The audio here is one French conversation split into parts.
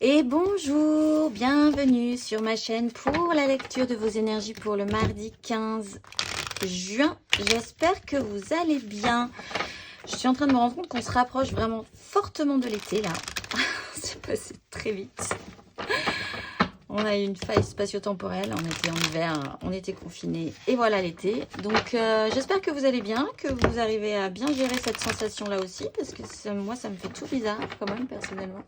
Et bonjour, bienvenue sur ma chaîne pour la lecture de vos énergies pour le mardi 15 juin. J'espère que vous allez bien. Je suis en train de me rendre compte qu'on se rapproche vraiment fortement de l'été là. C'est passé très vite. On a eu une faille spatio-temporelle, on était en hiver, on était confinés et voilà l'été. Donc j'espère que vous allez bien, que vous arrivez à bien gérer cette sensation là aussi, parce que moi ça me fait tout bizarre quand même personnellement.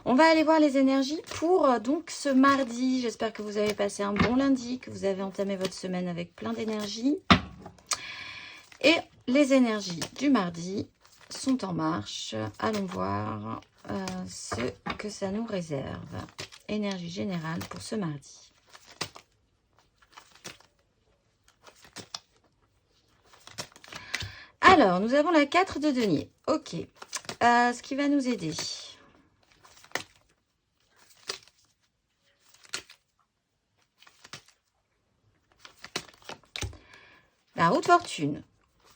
On va aller voir les énergies pour donc ce mardi. J'espère que vous avez passé un bon lundi, que vous avez entamé votre semaine avec plein d'énergie. Et les énergies du mardi sont en marche. Allons voir ce que ça nous réserve. Énergie générale pour ce mardi. Alors, nous avons la 4 de denier. Ok. Ce qui va nous aider. La roue de fortune.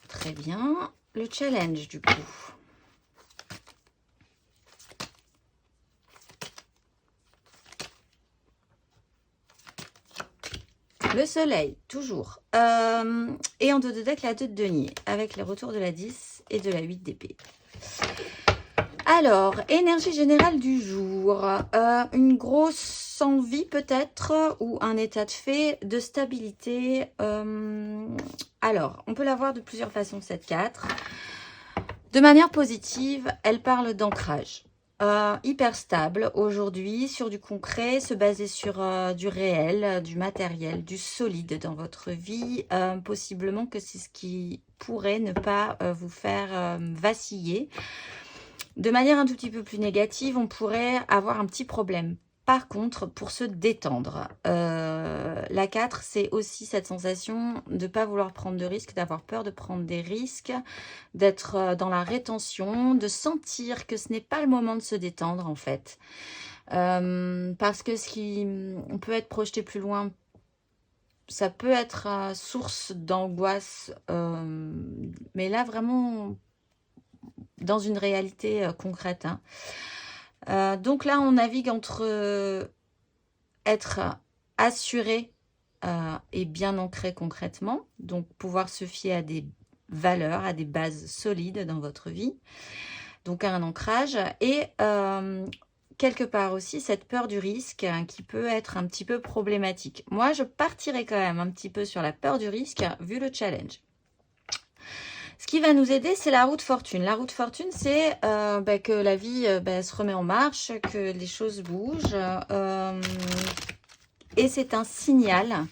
Très bien. Le challenge, du coup. Le soleil, toujours. Et en dos de deck, la 2 de denier, avec les retours de la 10 et de la 8 d'épée. Alors, énergie générale du jour. Une grosse envie peut-être, ou un état de fait, de stabilité. Alors, on peut la voir de plusieurs façons, cette 4. De manière positive, elle parle d'ancrage. Hyper stable aujourd'hui, sur du concret, se baser sur du réel, du matériel, du solide dans votre vie. Possiblement que c'est ce qui pourrait ne pas vous faire vaciller. De manière un tout petit peu plus négative, on pourrait avoir un petit problème. Par contre, pour se détendre, la 4, c'est aussi cette sensation de ne pas vouloir prendre de risques, d'avoir peur de prendre des risques, d'être dans la rétention, de sentir que ce n'est pas le moment de se détendre en fait. Parce que on peut être projeté plus loin, ça peut être source d'angoisse, mais là vraiment dans une réalité concrète. Donc là, on navigue entre être assuré et bien ancré concrètement, donc pouvoir se fier à des valeurs, à des bases solides dans votre vie, donc à un ancrage, et quelque part aussi cette peur du risque qui peut être un petit peu problématique. Moi, je partirais quand même un petit peu sur la peur du risque vu le challenge. Ce qui va nous aider, c'est la roue de fortune. La roue de fortune, c'est que la vie se remet en marche, que les choses bougent. Et c'est un signal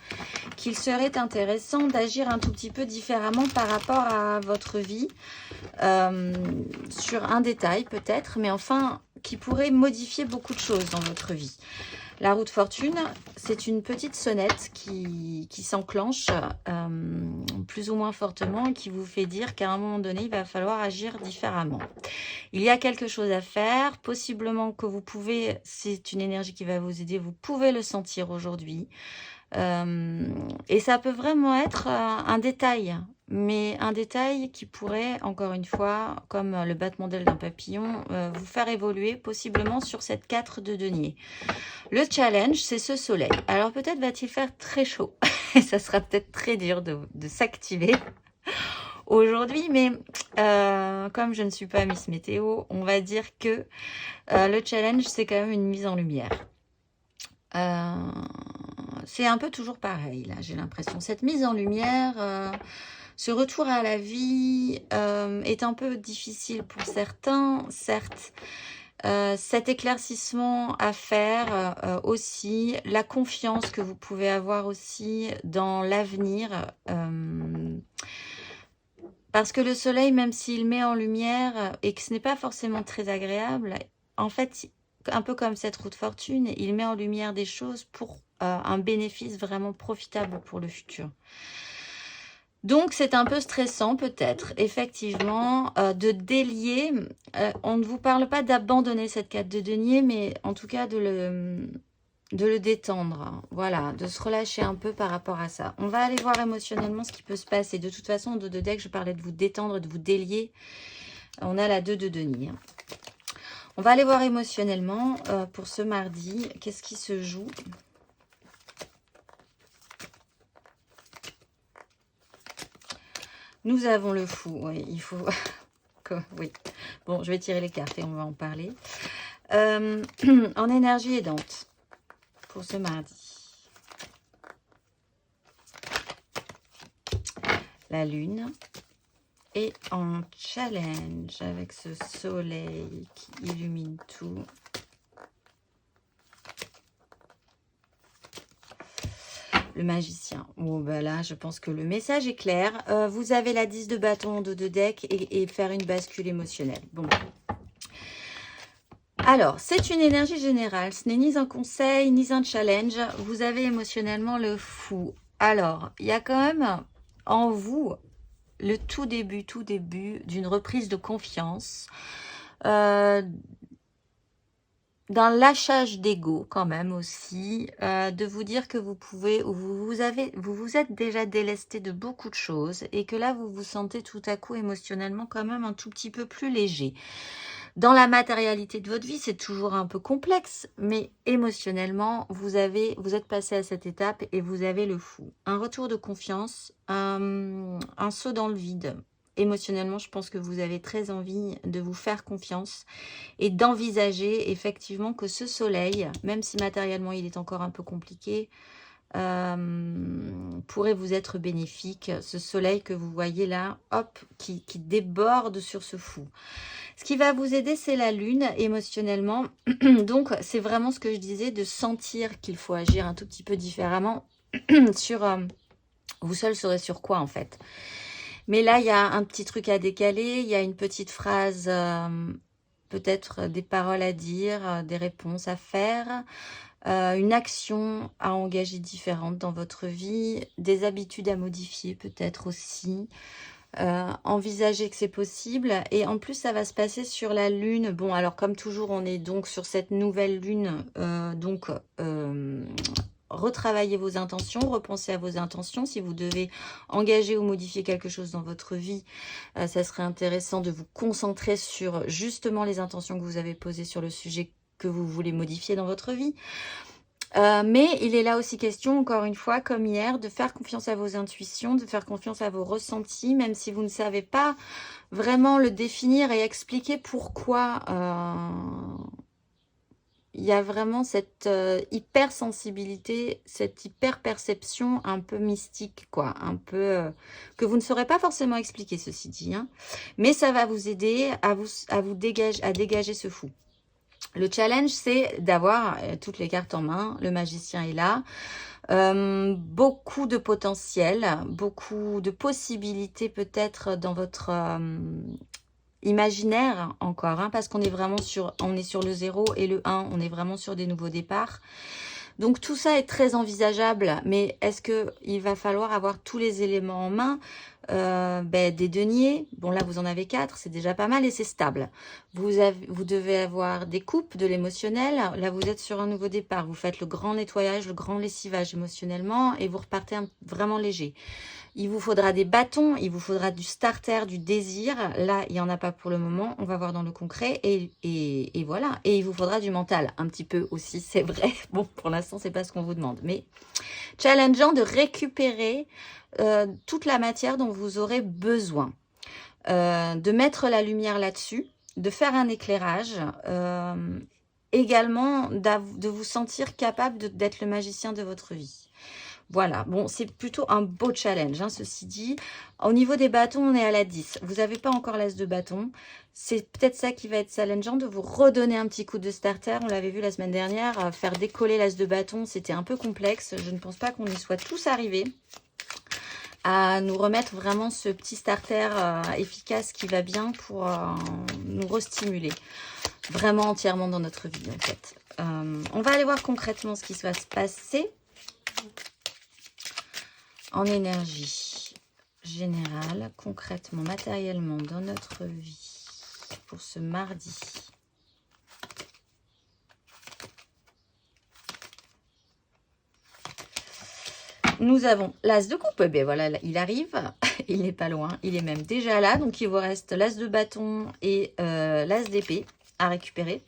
qu'il serait intéressant d'agir un tout petit peu différemment par rapport à votre vie. Sur un détail peut-être, mais enfin, qui pourrait modifier beaucoup de choses dans votre vie. La roue de fortune, c'est une petite sonnette qui s'enclenche plus ou moins fortement et qui vous fait dire qu'à un moment donné, il va falloir agir différemment. Il y a quelque chose à faire, possiblement que vous pouvez, c'est une énergie qui va vous aider, vous pouvez le sentir aujourd'hui. Et ça peut vraiment être un détail, mais un détail qui pourrait, encore une fois, comme le battement d'aile d'un papillon, vous faire évoluer possiblement sur cette 4 de denier. Le challenge, c'est ce soleil. Alors peut-être va-t-il faire très chaud, et ça sera peut-être très dur de s'activer aujourd'hui, mais comme je ne suis pas Miss Météo, on va dire que le challenge, c'est quand même une mise en lumière. C'est un peu toujours pareil, là, j'ai l'impression. Cette mise en lumière, ce retour à la vie est un peu difficile pour certains, certes. Cet éclaircissement à faire aussi, la confiance que vous pouvez avoir aussi dans l'avenir. Parce que le soleil, même s'il met en lumière et que ce n'est pas forcément très agréable, en fait, un peu comme cette roue de fortune, il met en lumière des choses pour un bénéfice vraiment profitable pour le futur. Donc, c'est un peu stressant peut-être, effectivement, de délier. On ne vous parle pas d'abandonner cette 4 de denier, mais en tout cas de le détendre. Voilà, de se relâcher un peu par rapport à ça. On va aller voir émotionnellement ce qui peut se passer. De toute façon, de deck, je parlais de vous détendre, de vous délier. On a la 2 de denier. On va aller voir émotionnellement pour ce mardi. Qu'est-ce qui se joue? Nous avons le fou. Oui, il faut... oui. Bon, je vais tirer les cartes et on va en parler. En énergie aidante pour ce mardi. La lune. Et en challenge avec ce soleil qui illumine tout. Le magicien. Bon, ben là, je pense que le message est clair. Vous avez la 10 de bâton en dos de deck et faire une bascule émotionnelle. Bon. Alors, c'est une énergie générale. Ce n'est ni un conseil, ni un challenge. Vous avez émotionnellement le fou. Alors, il y a quand même en vous le tout début d'une reprise de confiance, d'un lâchage d'ego quand même aussi, de vous dire que vous pouvez, ou vous vous êtes déjà délesté de beaucoup de choses et que là vous vous sentez tout à coup émotionnellement quand même un tout petit peu plus léger. Dans la matérialité de votre vie, c'est toujours un peu complexe, mais émotionnellement, vous êtes passé à cette étape et vous avez le fou. Un retour de confiance, un saut dans le vide. Émotionnellement, je pense que vous avez très envie de vous faire confiance et d'envisager effectivement que ce soleil, même si matériellement il est encore un peu compliqué, pourrait vous être bénéfique. Ce soleil que vous voyez là, hop, qui déborde sur ce fou. Ce qui va vous aider, c'est la lune émotionnellement. Donc, c'est vraiment ce que je disais, de sentir qu'il faut agir un tout petit peu différemment sur... vous seul saurez sur quoi, en fait. Mais là, il y a un petit truc à décaler. Il y a une petite phrase, peut-être des paroles à dire, des réponses à faire. Une action à engager différente dans votre vie. Des habitudes à modifier, peut-être aussi. Envisager que c'est possible et en plus ça va se passer sur la lune. Bon, alors comme toujours on est donc sur cette nouvelle lune, retravaillez vos intentions, repensez à vos intentions. Si vous devez engager ou modifier quelque chose dans votre vie, ça serait intéressant de vous concentrer sur justement les intentions que vous avez posées sur le sujet que vous voulez modifier dans votre vie. Mais il est là aussi question, encore une fois, comme hier, de faire confiance à vos intuitions, de faire confiance à vos ressentis, même si vous ne savez pas vraiment le définir et expliquer pourquoi il y a vraiment cette hypersensibilité, cette hyper-perception un peu mystique, quoi, un peu que vous ne saurez pas forcément expliquer, ceci dit, hein. Mais ça va vous aider à dégager ce fou. Le challenge, c'est d'avoir toutes les cartes en main. Le magicien est là. Beaucoup de potentiel, beaucoup de possibilités peut-être dans votre imaginaire encore. Hein, parce qu'on est vraiment sur le 0 et le 1. On est vraiment sur des nouveaux départs. Donc tout ça est très envisageable. Mais est-ce qu'il va falloir avoir tous les éléments en main? Des deniers, bon là vous en avez 4, c'est déjà pas mal et c'est stable. Vous devez avoir des coupes, de l'émotionnel. Là vous êtes sur un nouveau départ, vous faites le grand nettoyage, le grand lessivage émotionnellement et vous repartez vraiment léger. Il vous faudra des bâtons, il vous faudra du starter, du désir. Là, il n'y en a pas pour le moment. On va voir dans le concret. Et voilà. Et il vous faudra du mental, un petit peu aussi, c'est vrai. Bon, pour l'instant, c'est pas ce qu'on vous demande. Mais challengeant de récupérer toute la matière dont vous aurez besoin. De mettre la lumière là-dessus, de faire un éclairage. Également, de vous sentir capable d'être le magicien de votre vie. Voilà, bon, c'est plutôt un beau challenge, hein, ceci dit. Au niveau des bâtons, on est à la 10. Vous n'avez pas encore l'as de bâton. C'est peut-être ça qui va être challengeant, de vous redonner un petit coup de starter. On l'avait vu la semaine dernière, faire décoller l'as de bâton, c'était un peu complexe. Je ne pense pas qu'on y soit tous arrivés à nous remettre vraiment ce petit starter efficace qui va bien pour nous restimuler vraiment entièrement dans notre vie, en fait. On va aller voir concrètement ce qui va se passer en énergie générale, concrètement, matériellement, dans notre vie, pour ce mardi. Nous avons l'as de coupe, ben voilà, il arrive, il n'est pas loin, il est même déjà là, donc il vous reste l'as de bâton et l'as d'épée. à récupérer.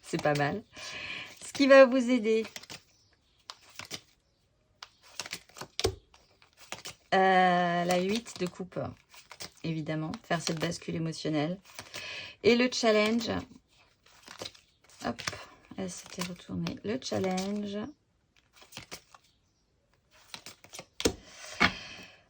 C'est pas mal. Ce qui va vous aider, la 8 de coupe, évidemment, faire cette bascule émotionnelle. Et le challenge, hop, elle s'était retournée. Le challenge,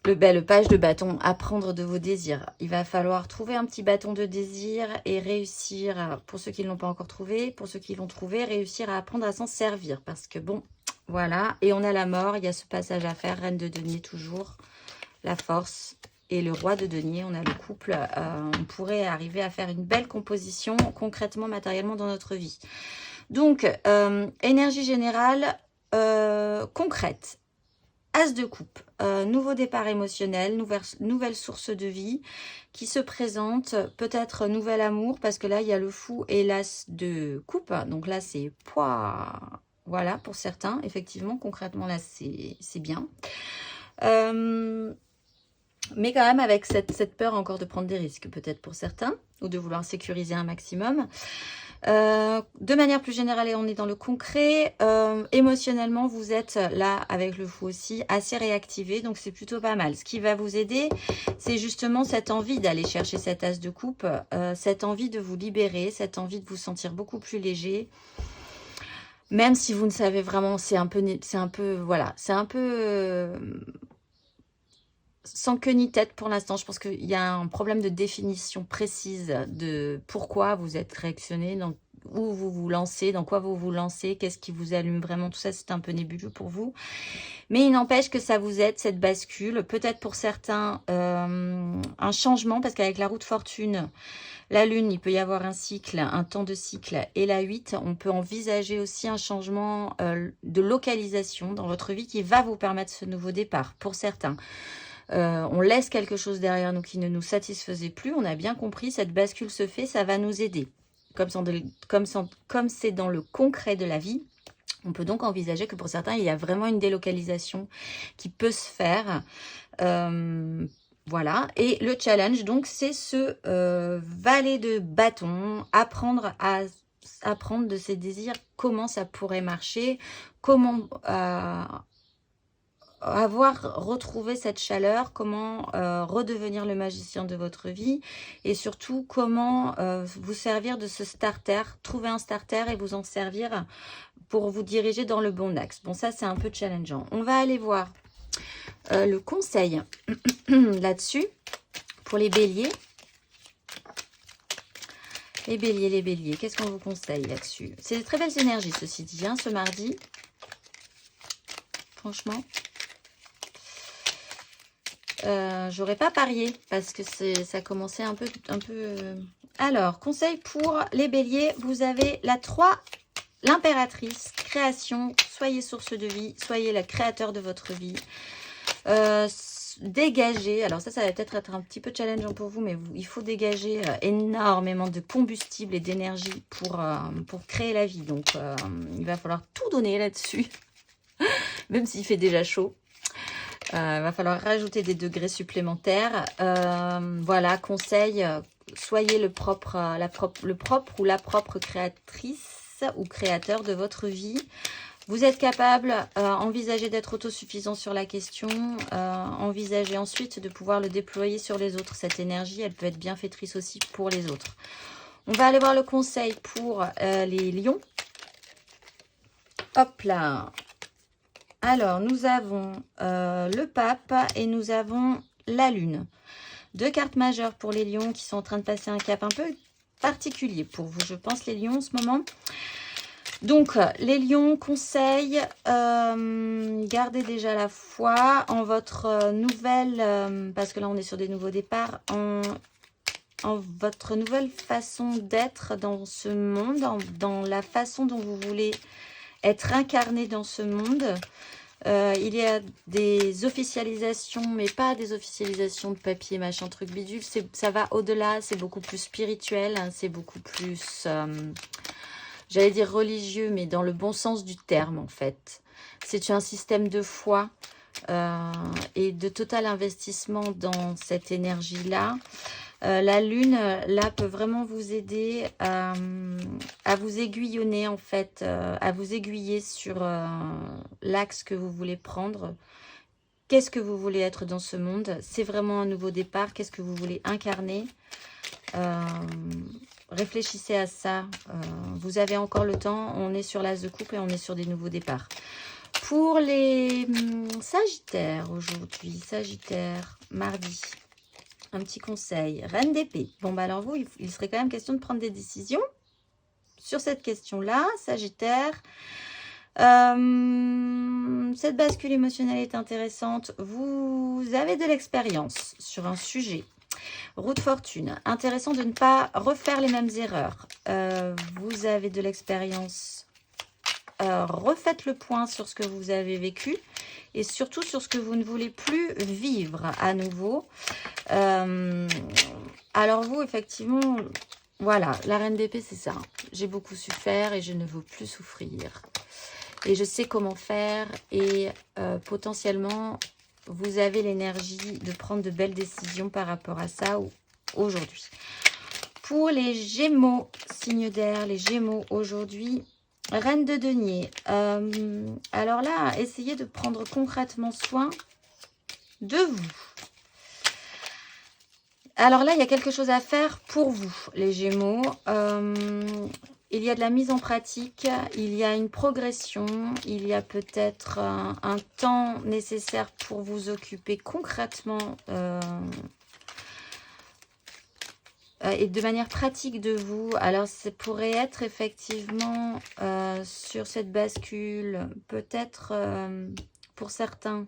le page de bâton, apprendre de vos désirs. Il va falloir trouver un petit bâton de désir et réussir, pour ceux qui ne l'ont pas encore trouvé, pour ceux qui l'ont trouvé, réussir à apprendre à s'en servir. Parce que bon, voilà. Et on a la mort, il y a ce passage à faire, reine de denier toujours, la force et le roi de denier. On a le couple, on pourrait arriver à faire une belle composition concrètement, matériellement dans notre vie. Donc, énergie générale concrète. As de coupe, nouveau départ émotionnel, nouvelle source de vie qui se présente, peut-être nouvel amour, parce que là, il y a le fou et l'as de coupe. Donc là, c'est poids. Voilà, pour certains, effectivement, concrètement, là, c'est bien. Mais quand même avec cette peur encore de prendre des risques, peut-être pour certains, ou de vouloir sécuriser un maximum. De manière plus générale, et on est dans le concret, émotionnellement, vous êtes là, avec le fou aussi, assez réactivé, donc c'est plutôt pas mal. Ce qui va vous aider, c'est justement cette envie d'aller chercher cet as de coupe, cette envie de vous libérer, cette envie de vous sentir beaucoup plus léger. Même si vous ne savez vraiment, c'est un peu sans queue ni tête pour l'instant. Je pense qu'il y a un problème de définition précise de pourquoi vous êtes réactionné, donc où vous vous lancez, dans quoi vous vous lancez, qu'est-ce qui vous allume vraiment, tout ça c'est un peu nébuleux pour vous. Mais il n'empêche que ça vous aide, cette bascule. Peut-être pour certains un changement, parce qu'avec la roue de fortune, la lune, il peut y avoir un cycle, un temps de cycle, et la 8, on peut envisager aussi un changement de localisation dans votre vie qui va vous permettre ce nouveau départ, pour certains. On laisse quelque chose derrière nous qui ne nous satisfaisait plus. On a bien compris, cette bascule se fait, ça va nous aider. Comme c'est dans le concret de la vie, on peut donc envisager que pour certains, il y a vraiment une délocalisation qui peut se faire. Voilà. Et le challenge, donc, c'est ce valet de bâton, apprendre de ses désirs, comment ça pourrait marcher, comment avoir retrouvé cette chaleur, comment redevenir le magicien de votre vie, et surtout comment vous servir de ce starter, trouver un starter et vous en servir pour vous diriger dans le bon axe. Bon, ça c'est un peu challengeant. On va aller voir le conseil là-dessus pour les béliers. Les béliers, qu'est-ce qu'on vous conseille là-dessus? C'est de très belles énergies, ceci dit, hein, ce mardi. Franchement. J'aurais pas parié parce que ça commençait un peu. Alors, conseil pour les béliers, vous avez la 3, l'impératrice, création, soyez source de vie, soyez le créateur de votre vie. Dégager, alors ça va peut-être être un petit peu challengeant pour vous, mais il faut dégager énormément de combustible et d'énergie pour créer la vie. Donc, il va falloir tout donner là-dessus, même s'il fait déjà chaud. Il va falloir rajouter des degrés supplémentaires. Voilà, conseil, soyez le propre ou la propre créatrice ou créateur de votre vie. Vous êtes capable, envisagez d'être autosuffisant sur la question, envisagez ensuite de pouvoir le déployer sur les autres. Cette énergie, elle peut être bienfaitrice aussi pour les autres. On va aller voir le conseil pour les lions. Hop là. Alors, nous avons le pape et nous avons la lune. 2 cartes majeures pour les lions qui sont en train de passer un cap un peu particulier pour vous, je pense, les lions en ce moment. Donc, les lions, conseil, gardez déjà la foi en votre nouvelle, parce que là on est sur des nouveaux départs, en votre nouvelle façon d'être dans ce monde, dans la façon dont vous voulez être incarné dans ce monde. Il y a des officialisations, mais pas des officialisations de papier, machin, truc bidule. Ça va au-delà, c'est beaucoup plus spirituel, hein, c'est beaucoup plus, j'allais dire religieux, mais dans le bon sens du terme, en fait. C'est un système de foi et de total investissement dans cette énergie-là. La lune, là, peut vraiment vous aider à vous aiguillonner, en fait, à vous aiguiller sur l'axe que vous voulez prendre. Qu'est-ce que vous voulez être dans ce monde? C'est vraiment un nouveau départ. Qu'est-ce que vous voulez incarner? Réfléchissez à ça. Vous avez encore le temps. On est sur l'as de coupe et on est sur des nouveaux départs. Pour les Sagittaires aujourd'hui, Sagittaire, mardi, un petit conseil. Reine d'épée. Bon, bah alors vous, il serait quand même question de prendre des décisions sur cette question-là, Sagittaire. Cette bascule émotionnelle est intéressante. Vous avez de l'expérience sur un sujet. Roue de fortune. Intéressant de ne pas refaire les mêmes erreurs. Vous avez de l'expérience. Refaites le point sur ce que vous avez vécu et surtout sur ce que vous ne voulez plus vivre à nouveau. Alors vous, effectivement, voilà, la reine d'épée, c'est ça. J'ai beaucoup souffert et je ne veux plus souffrir. Et je sais comment faire et potentiellement, vous avez l'énergie de prendre de belles décisions par rapport à ça aujourd'hui. Pour les Gémeaux, signe d'air, les Gémeaux aujourd'hui, Reine de denier. Alors là, essayez de prendre concrètement soin de vous. Alors là, il y a quelque chose à faire pour vous, les Gémeaux. Il y a de la mise en pratique, il y a une progression, il y a peut-être un temps nécessaire pour vous occuper concrètement et de manière pratique de vous. Alors, ça pourrait être effectivement sur cette bascule, peut-être pour certains,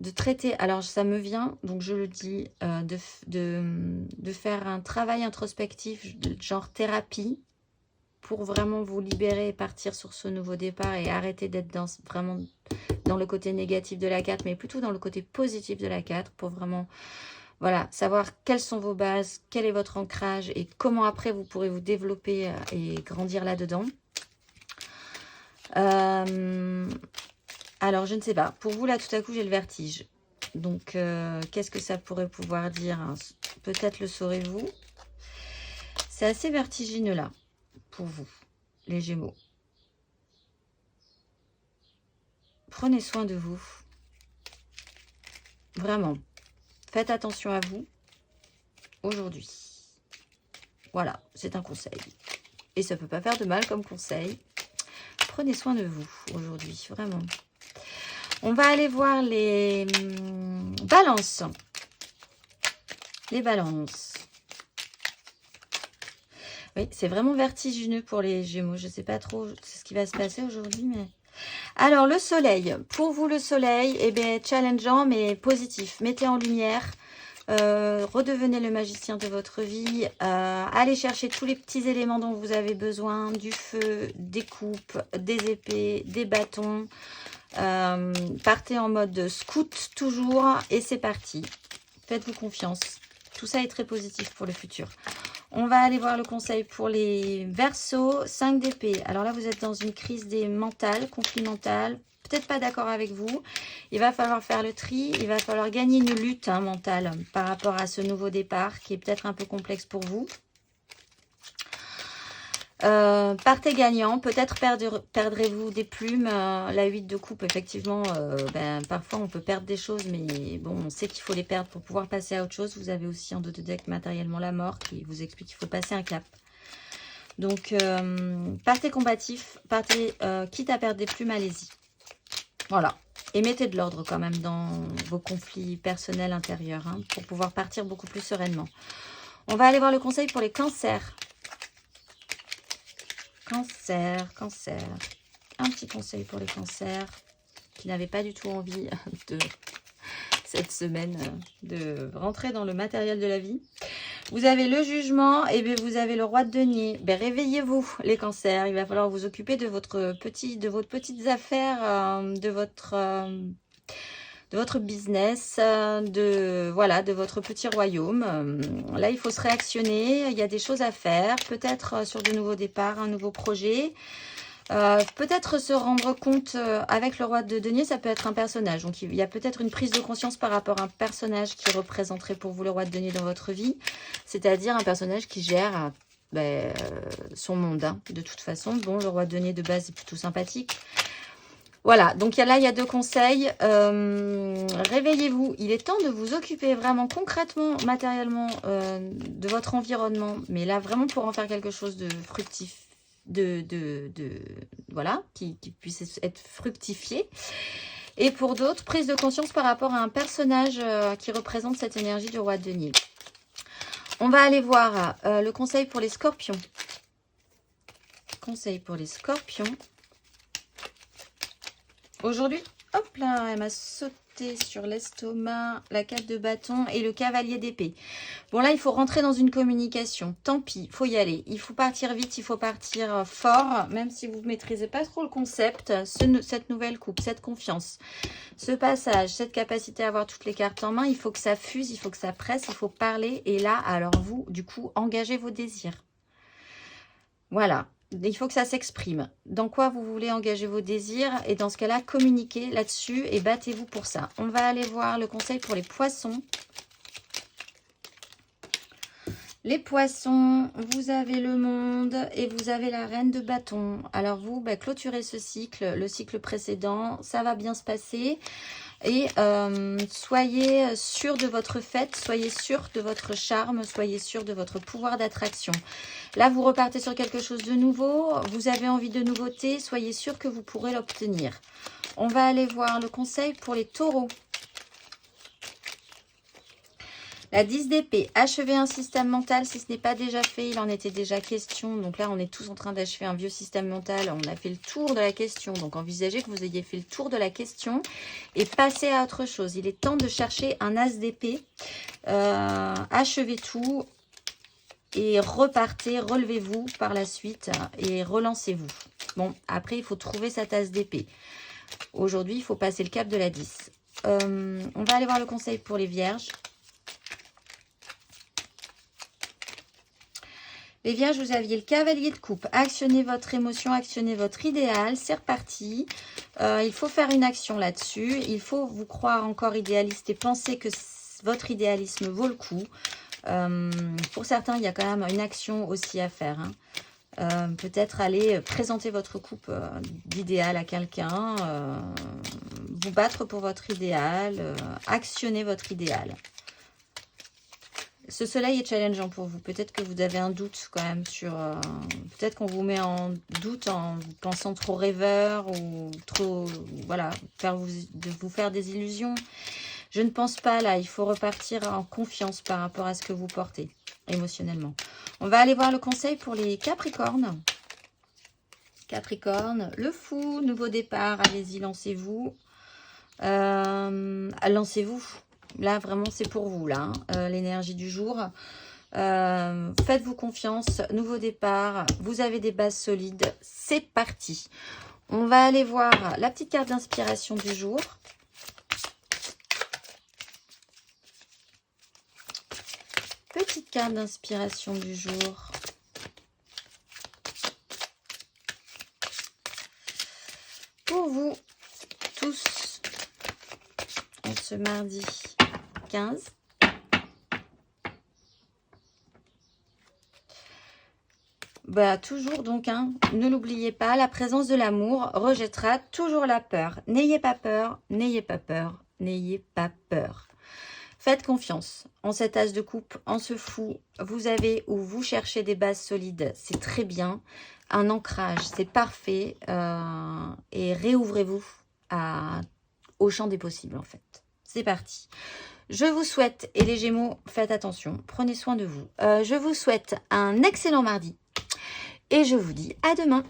de traiter, alors ça me vient, donc je le dis, de faire un travail introspectif, genre thérapie, pour vraiment vous libérer et partir sur ce nouveau départ et arrêter d'être vraiment dans le côté négatif de la carte, mais plutôt dans le côté positif de la carte, pour vraiment, voilà, savoir quelles sont vos bases, quel est votre ancrage et comment après vous pourrez vous développer et grandir là-dedans. Alors, je ne sais pas. Pour vous, là, tout à coup, j'ai le vertige. Donc, qu'est-ce que ça pourrait pouvoir dire, hein? Peut-être le saurez-vous. C'est assez vertigineux, là, pour vous, les Gémeaux. Prenez soin de vous. Vraiment. Faites attention à vous aujourd'hui. Voilà, c'est un conseil. Et ça ne peut pas faire de mal comme conseil. Prenez soin de vous aujourd'hui, vraiment. On va aller voir les balances. Les balances. Oui, c'est vraiment vertigineux pour les Gémeaux. Je ne sais pas trop ce qui va se passer aujourd'hui, mais... Alors, le soleil. Pour vous, le soleil, eh bien, challengeant, mais positif. Mettez en lumière. Redevenez le magicien de votre vie. Allez chercher tous les petits éléments dont vous avez besoin. Du feu, des coupes, des épées, des bâtons. Partez en mode scout toujours et c'est parti. Faites-vous confiance. Tout ça est très positif pour le futur. On va aller voir le conseil pour les Verseaux. 5 d'épée. Alors là, vous êtes dans une crise des mentales, conflit mental. Peut-être pas d'accord avec vous. Il va falloir faire le tri. Il va falloir gagner une lutte mentale par rapport à ce nouveau départ qui est peut-être un peu complexe pour vous. Partez gagnant, peut-être perdrez-vous des plumes, la 8 de coupe, effectivement, parfois on peut perdre des choses, mais bon, on sait qu'il faut les perdre pour pouvoir passer à autre chose. Vous avez aussi en dos de deck matériellement la mort qui vous explique qu'il faut passer un cap. Donc, partez combatif, partez, quitte à perdre des plumes, allez-y. Voilà, et mettez de l'ordre quand même dans vos conflits personnels intérieurs, hein, pour pouvoir partir beaucoup plus sereinement. On va aller voir le conseil pour les cancers. Cancer. Un petit conseil pour les cancers qui n'avaient pas du tout envie de cette semaine de rentrer dans le matériel de la vie. Vous avez le jugement et bien vous avez le roi de denier. Ben, réveillez-vous les cancers. Il va falloir vous occuper de votre petites affaires, de votre business, de votre petit royaume. Là, il faut se réactionner. Il y a des choses à faire. Peut-être sur de nouveaux départs, un nouveau projet. Peut-être se rendre compte avec le roi de denier, ça peut être un personnage. Donc, il y a peut-être une prise de conscience par rapport à un personnage qui représenterait pour vous le roi de denier dans votre vie. C'est-à-dire un personnage qui gère son monde, hein, de toute façon. Bon, le roi de denier de base est plutôt sympathique. Voilà, donc là, il y a 2 conseils. Réveillez-vous. Il est temps de vous occuper vraiment concrètement, matériellement, de votre environnement. Mais là, vraiment pour en faire quelque chose de fructif, voilà, qui puisse être fructifié. Et pour d'autres, prise de conscience par rapport à un personnage qui représente cette énergie du roi de denier. On va aller voir le conseil pour les scorpions. Conseil pour les scorpions. Aujourd'hui, hop là, elle m'a sauté sur l'estomac, la 4 de bâton et le cavalier d'épée. Bon là, il faut rentrer dans une communication. Tant pis, il faut y aller. Il faut partir vite, il faut partir fort, même si vous ne maîtrisez pas trop le concept. Cette nouvelle coupe, cette confiance, ce passage, cette capacité à avoir toutes les cartes en main, il faut que ça fuse, il faut que ça presse, il faut parler. Et là, alors vous, du coup, engagez vos désirs. Voilà. Il faut que ça s'exprime. Dans quoi vous voulez engager vos désirs. Et dans ce cas-là, communiquez là-dessus et battez-vous pour ça. On va aller voir le conseil pour les poissons. Les poissons, vous avez le monde et vous avez la reine de bâton. Alors vous, clôturez ce cycle, le cycle précédent. Ça va bien se passer. Et soyez sûr de votre fête, soyez sûr de votre charme, soyez sûr de votre pouvoir d'attraction. Là, vous repartez sur quelque chose de nouveau, vous avez envie de nouveauté, soyez sûr que vous pourrez l'obtenir. On va aller voir le conseil pour les taureaux. La 10 d'épée, achever un système mental si ce n'est pas déjà fait, il en était déjà question. Donc là, on est tous en train d'achever un vieux système mental. On a fait le tour de la question. Donc envisagez que vous ayez fait le tour de la question et passez à autre chose. Il est temps de chercher un as d'épée. Achevez tout et repartez, relevez-vous par la suite et relancez-vous. Bon, après, il faut trouver cette as d'épée. Aujourd'hui, il faut passer le cap de la 10. On va aller voir le conseil pour les vierges. Les vierges, vous aviez le cavalier de coupe. Actionnez votre émotion, actionnez votre idéal. C'est reparti. Il faut faire une action là-dessus. Il faut vous croire encore idéaliste et penser que votre idéalisme vaut le coup. Pour certains, il y a quand même une action aussi à faire. Hein. Peut-être aller présenter votre coupe d'idéal à quelqu'un. Vous battre pour votre idéal. Actionner votre idéal. Ce soleil est challengeant pour vous. Peut-être que vous avez un doute quand même sur... peut-être qu'on vous met en doute en pensant trop rêveur ou trop... Voilà, de vous faire des illusions. Je ne pense pas là. Il faut repartir en confiance par rapport à ce que vous portez émotionnellement. On va aller voir le conseil pour les Capricornes. Capricorne, le fou, nouveau départ. Allez-y, lancez-vous. Lancez-vous. Là, vraiment, c'est pour vous, là, hein, l'énergie du jour. Faites-vous confiance, nouveau départ. Vous avez des bases solides. C'est parti. On va aller voir la petite carte d'inspiration du jour. Petite carte d'inspiration du jour. Pour vous tous, en ce mardi 15. Toujours donc, hein, ne l'oubliez pas, la présence de l'amour rejettera toujours la peur. N'ayez pas peur, n'ayez pas peur, n'ayez pas peur. Faites confiance en cet as de coupe, en ce fou. Vous avez ou vous cherchez des bases solides, c'est très bien. Un ancrage, c'est parfait. Et réouvrez-vous au champ des possibles, en fait. C'est parti. Je vous souhaite, et les Gémeaux, faites attention, prenez soin de vous. Je vous souhaite un excellent mardi et je vous dis à demain.